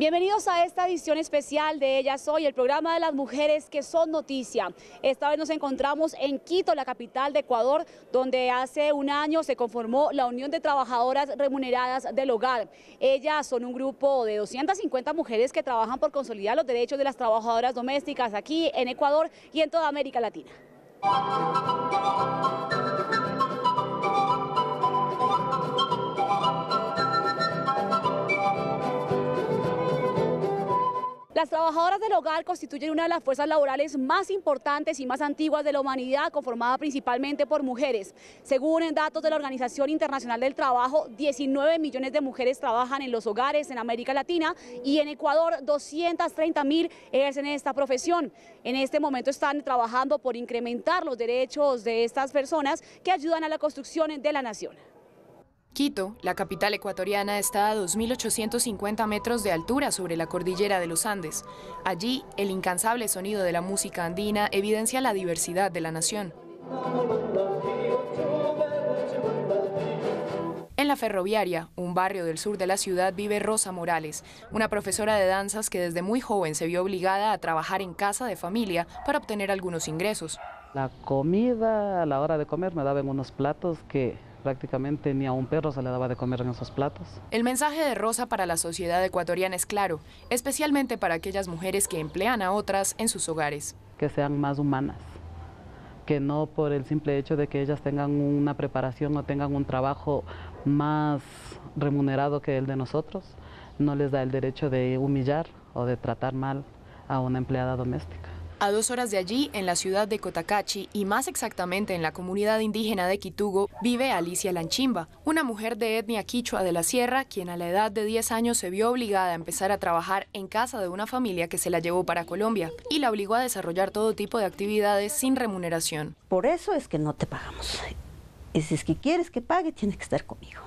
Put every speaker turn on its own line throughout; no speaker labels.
Bienvenidos a esta edición especial de Ellas Hoy, el programa de las mujeres que son noticia. Esta vez nos encontramos en Quito, la capital de Ecuador, donde hace un año se conformó la Unión de Trabajadoras Remuneradas del Hogar. Ellas son un grupo de 250 mujeres que trabajan por consolidar los derechos de las trabajadoras domésticas aquí en Ecuador y en toda América Latina. Las trabajadoras del hogar constituyen una de las fuerzas laborales más importantes y más antiguas de la humanidad, conformada principalmente por mujeres. Según datos de la Organización Internacional del Trabajo, 19 millones de mujeres trabajan en los hogares en América Latina y en Ecuador 230.000 ejercen esta profesión. En este momento están trabajando por incrementar los derechos de estas personas que ayudan a la construcción de la nación.
Quito, la capital ecuatoriana, está a 2.850 metros de altura sobre la cordillera de los Andes. Allí, el incansable sonido de la música andina evidencia la diversidad de la nación. En la Ferroviaria, un barrio del sur de la ciudad, vive Rosa Morales, una profesora de danzas que desde muy joven se vio obligada a trabajar en casa de familia para obtener algunos ingresos.
La comida, a la hora de comer, me daban unos platos que prácticamente ni a un perro se le daba de comer en esos platos.
El mensaje de Rosa para la sociedad ecuatoriana es claro, especialmente para aquellas mujeres que emplean a otras en sus hogares.
Que sean más humanas, que no por el simple hecho de que ellas tengan una preparación o tengan un trabajo más remunerado que el de nosotros, no les da el derecho de humillar o de tratar mal a una empleada doméstica.
A 2 horas de allí, en la ciudad de Cotacachi, y más exactamente en la comunidad indígena de Quitugo, vive Alicia Lanchimba, una mujer de etnia quichua de la sierra, quien a la edad de 10 años se vio obligada a empezar a trabajar en casa de una familia que se la llevó para Colombia y la obligó a desarrollar todo tipo de actividades sin remuneración.
Por eso es que no te pagamos. Y si es que quieres que pague, tienes que estar conmigo.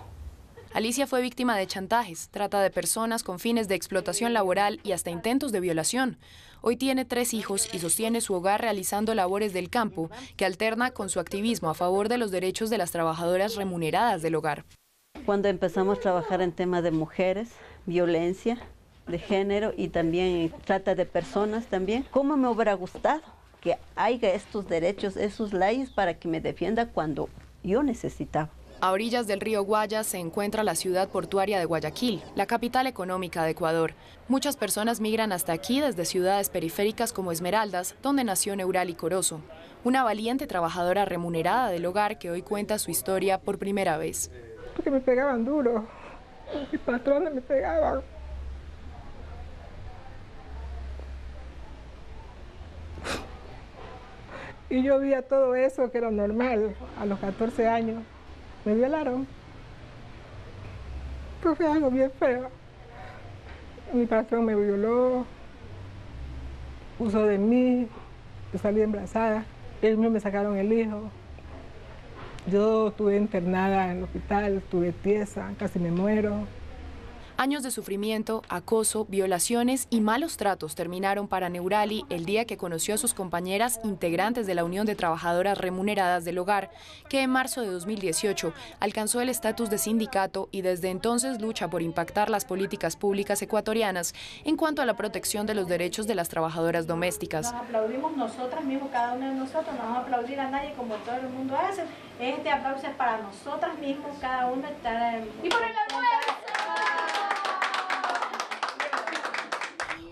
Alicia fue víctima de chantajes, trata de personas con fines de explotación laboral y hasta intentos de violación. Hoy tiene 3 hijos y sostiene su hogar realizando labores del campo, que alterna con su activismo a favor de los derechos de las trabajadoras remuneradas del hogar.
Cuando empezamos a trabajar en temas de mujeres, violencia de género y también trata de personas también, ¿cómo me hubiera gustado que haya estos derechos, esos leyes para que me defienda cuando yo necesitaba?
A orillas del río Guayas se encuentra la ciudad portuaria de Guayaquil, la capital económica de Ecuador. Muchas personas migran hasta aquí desde ciudades periféricas como Esmeraldas, donde nació Neurali Corozo, una valiente trabajadora remunerada del hogar que hoy cuenta su historia por primera vez.
Porque me pegaban duro, mis patrones me pegaban. Y yo veía todo eso que era normal a los 14 años. Me violaron, pues fue algo bien feo. Mi patrón me violó, usó de mí, yo salí embarazada, ellos mismos me sacaron el hijo. Yo estuve internada en el hospital, estuve tiesa, casi me muero.
Años de sufrimiento, acoso, violaciones y malos tratos terminaron para Neurali el día que conoció a sus compañeras integrantes de la Unión de Trabajadoras Remuneradas del Hogar, que en marzo de 2018 alcanzó el estatus de sindicato y desde entonces lucha por impactar las políticas públicas ecuatorianas en cuanto a la protección de los derechos de las trabajadoras domésticas.
Nos aplaudimos nosotras mismos, cada una de nosotros, no vamos a aplaudir a nadie como todo el mundo hace. Este aplauso es para nosotras mismos, cada una está en... ¡Y por el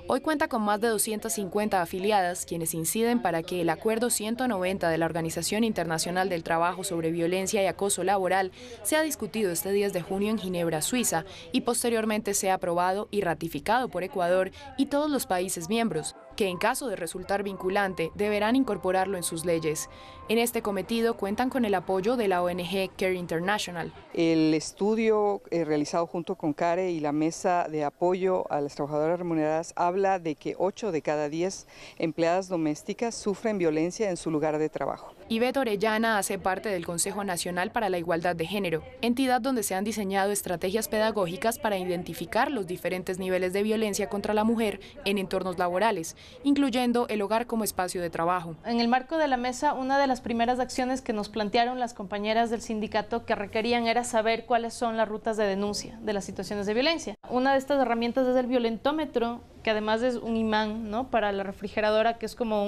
Hoy cuenta con más de 250 afiliadas, quienes inciden para que el Acuerdo 190 de la Organización Internacional del Trabajo sobre Violencia y Acoso Laboral sea discutido este 10 de junio en Ginebra, Suiza, y posteriormente sea aprobado y ratificado por Ecuador y todos los países miembros, que en caso de resultar vinculante deberán incorporarlo en sus leyes. En este cometido cuentan con el apoyo de la ONG Care International.
El estudio realizado junto con CARE y la Mesa de Apoyo a las Trabajadoras Remuneradas habla de que 8 de cada 10 empleadas domésticas sufren violencia en su lugar de trabajo.
Ivette Orellana hace parte del Consejo Nacional para la Igualdad de Género, entidad donde se han diseñado estrategias pedagógicas para identificar los diferentes niveles de violencia contra la mujer en entornos laborales incluyendo el hogar como espacio de trabajo.
En el marco de la mesa, una de las primeras acciones que nos plantearon las compañeras del sindicato que requerían era saber cuáles son las rutas de denuncia de las situaciones de violencia. Una de estas herramientas es el violentómetro, que además es un imán, ¿no?, para la refrigeradora, que es como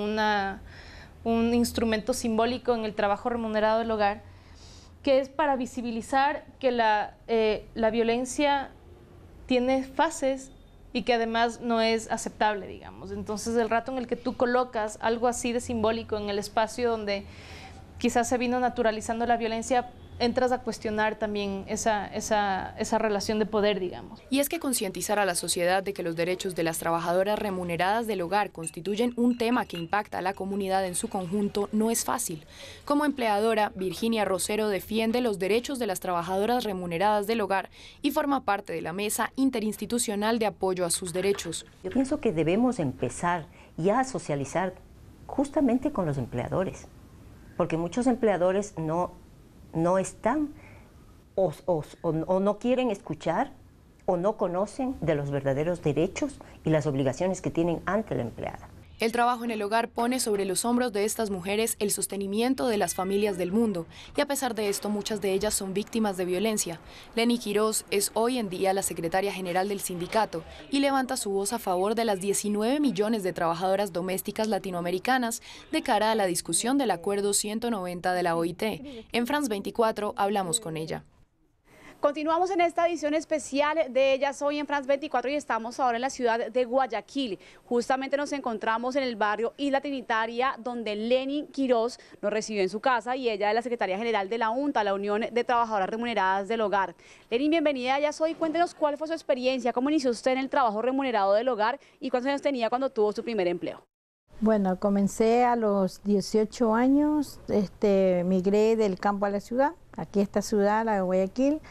un instrumento simbólico en el trabajo remunerado del hogar, que es para visibilizar que la violencia tiene fases y que además no es aceptable, digamos. Entonces, el rato en el que tú colocas algo así de simbólico en el espacio donde quizás se vino naturalizando la violencia, entras a cuestionar también esa relación de poder, digamos.
Y es que concientizar a la sociedad de que los derechos de las trabajadoras remuneradas del hogar constituyen un tema que impacta a la comunidad en su conjunto no es fácil. Como empleadora, Virginia Rosero defiende los derechos de las trabajadoras remuneradas del hogar y forma parte de la mesa interinstitucional de apoyo a sus derechos.
Yo pienso que debemos empezar ya a socializar justamente con los empleadores, porque muchos empleadores no están o no quieren escuchar o no conocen de los verdaderos derechos y las obligaciones que tienen ante la empleada.
El trabajo en el hogar pone sobre los hombros de estas mujeres el sostenimiento de las familias del mundo y a pesar de esto muchas de ellas son víctimas de violencia. Leni Quiroz es hoy en día la secretaria general del sindicato y levanta su voz a favor de las 19 millones de trabajadoras domésticas latinoamericanas de cara a la discusión del Acuerdo 190 de la OIT. En France 24 hablamos con ella.
Continuamos en esta edición especial de Ellas Hoy en France 24 y estamos ahora en la ciudad de Guayaquil. Justamente nos encontramos en el barrio Isla Trinitaria, donde Leni Quiroz nos recibió en su casa y ella es la secretaria general de la UNTA, la Unión de Trabajadoras Remuneradas del Hogar. Leni, bienvenida a Ellas Hoy. Cuéntenos cuál fue su experiencia, cómo inició usted en el trabajo remunerado del hogar y cuántos años tenía cuando tuvo su primer empleo.
Bueno, comencé a los 18 años, migré del campo a la ciudad, aquí esta ciudad, la de Guayaquil.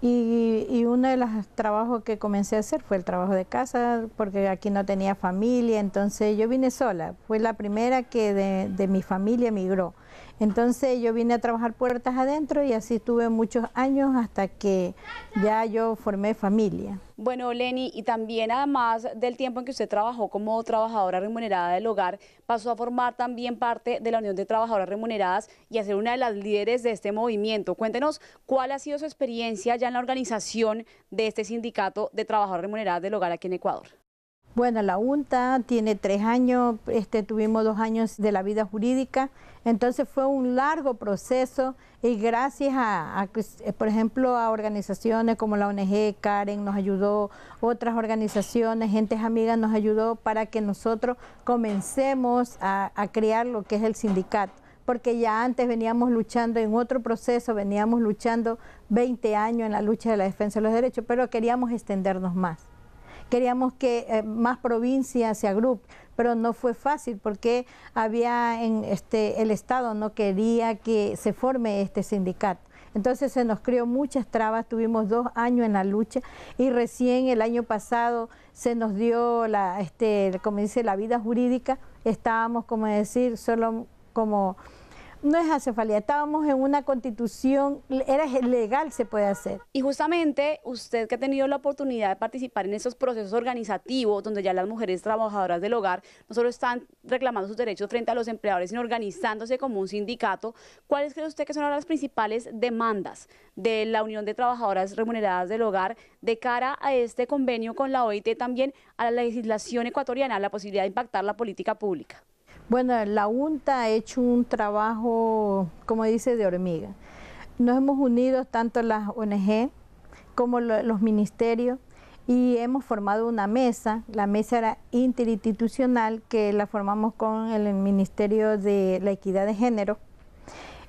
Y uno de los trabajos que comencé a hacer fue el trabajo de casa, porque aquí no tenía familia, entonces yo vine sola. Fue la primera que de mi familia migró. Entonces yo vine a trabajar puertas adentro y así tuve muchos años hasta que ya yo formé familia.
Bueno, Leni, y también además del tiempo en que usted trabajó como trabajadora remunerada del hogar, pasó a formar también parte de la Unión de Trabajadoras Remuneradas y a ser una de las líderes de este movimiento. Cuéntenos cuál ha sido su experiencia ya en la organización de este sindicato de trabajadoras remuneradas del hogar aquí en Ecuador.
Bueno, la UNTA tiene 3 años, tuvimos 2 años de la vida jurídica, entonces fue un largo proceso y gracias por ejemplo, a organizaciones como la ONG, Karen nos ayudó, otras organizaciones, gentes amigas nos ayudó para que nosotros comencemos a crear lo que es el sindicato. Porque ya antes veníamos luchando en otro proceso, veníamos luchando 20 años en la lucha de la defensa de los derechos, pero queríamos extendernos más. Queríamos que más provincias se agrupen, pero no fue fácil porque el Estado no quería que se forme este sindicato. Entonces se nos creó muchas trabas, tuvimos 2 años en la lucha y recién el año pasado se nos dio como dice, la vida jurídica. Estábamos, como decir, solo como... No es acefalía, estábamos en una constitución, era legal, se puede hacer.
Y justamente usted que ha tenido la oportunidad de participar en estos procesos organizativos, donde ya las mujeres trabajadoras del hogar no solo están reclamando sus derechos frente a los empleadores, sino organizándose como un sindicato, ¿cuáles cree usted que son ahora las principales demandas de la Unión de Trabajadoras Remuneradas del Hogar de cara a este convenio con la OIT, también a la legislación ecuatoriana, a la posibilidad de impactar la política pública?
Bueno, la UNTA ha hecho un trabajo, como dice, de hormiga. Nos hemos unido tanto las ONG como los ministerios y hemos formado una mesa. La mesa era interinstitucional que la formamos con el Ministerio de la Equidad de Género.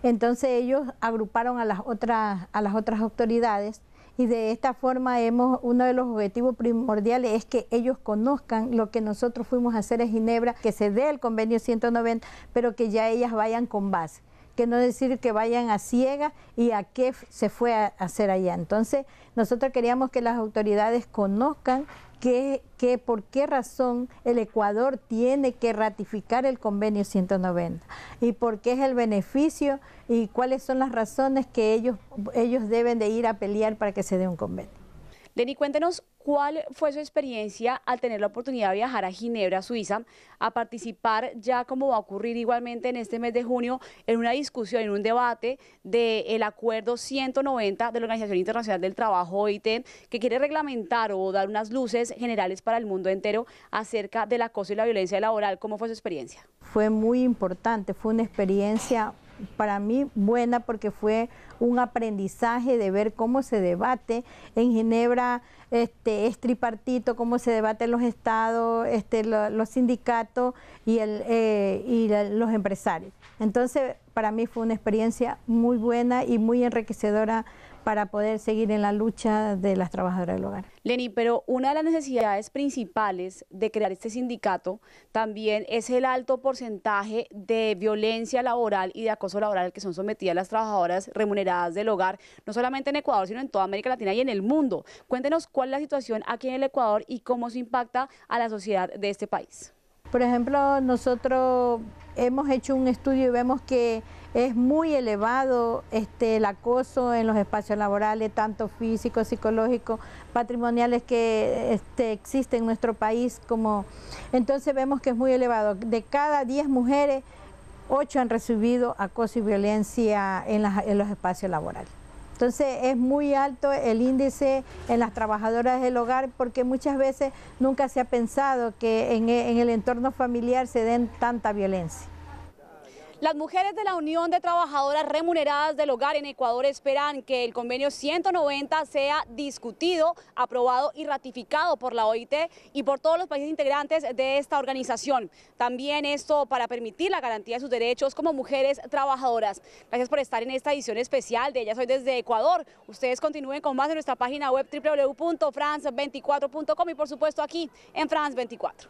Entonces ellos agruparon a las otras autoridades. Y de esta forma uno de los objetivos primordiales es que ellos conozcan lo que nosotros fuimos a hacer en Ginebra, que se dé el convenio 190, pero que ya ellas vayan con base, que no decir que vayan a ciegas y a qué se fue a hacer allá. Entonces nosotros queríamos que las autoridades conozcan por qué razón el Ecuador tiene que ratificar el convenio 190 y por qué es el beneficio y cuáles son las razones que ellos deben de ir a pelear para que se dé un convenio.
Leni, cuéntenos cuál fue su experiencia al tener la oportunidad de viajar a Ginebra, Suiza, a participar ya como va a ocurrir igualmente en este mes de junio en una discusión, en un debate del Acuerdo 190 de la Organización Internacional del Trabajo, OIT, que quiere reglamentar o dar unas luces generales para el mundo entero acerca del acoso y la violencia laboral. ¿Cómo fue su experiencia?
Fue muy importante, fue una experiencia para mí buena porque fue un aprendizaje de ver cómo se debate en Ginebra, es tripartito, cómo se debate en los estados, los sindicatos y los empresarios. Entonces, para mí fue una experiencia muy buena y muy enriquecedora para poder seguir en la lucha de las trabajadoras del hogar.
Leni, pero una de las necesidades principales de crear este sindicato también es el alto porcentaje de violencia laboral y de acoso laboral al que son sometidas las trabajadoras remuneradas del hogar, no solamente en Ecuador, sino en toda América Latina y en el mundo. Cuéntenos cuál es la situación aquí en el Ecuador y cómo se impacta a la sociedad de este país.
Por ejemplo, nosotros hemos hecho un estudio y vemos que es muy elevado el acoso en los espacios laborales, tanto físicos, psicológicos, patrimoniales que existen en nuestro país. Entonces vemos que es muy elevado. De cada 10 mujeres, 8 han recibido acoso y violencia en los espacios laborales. Entonces es muy alto el índice en las trabajadoras del hogar porque muchas veces nunca se ha pensado que en el entorno familiar se den tanta violencia.
Las mujeres de la Unión de Trabajadoras Remuneradas del Hogar en Ecuador esperan que el convenio 190 sea discutido, aprobado y ratificado por la OIT y por todos los países integrantes de esta organización. También esto para permitir la garantía de sus derechos como mujeres trabajadoras. Gracias por estar en esta edición especial de Ellas Hoy desde Ecuador. Ustedes continúen con más en nuestra página web www.france24.com y por supuesto aquí en France 24.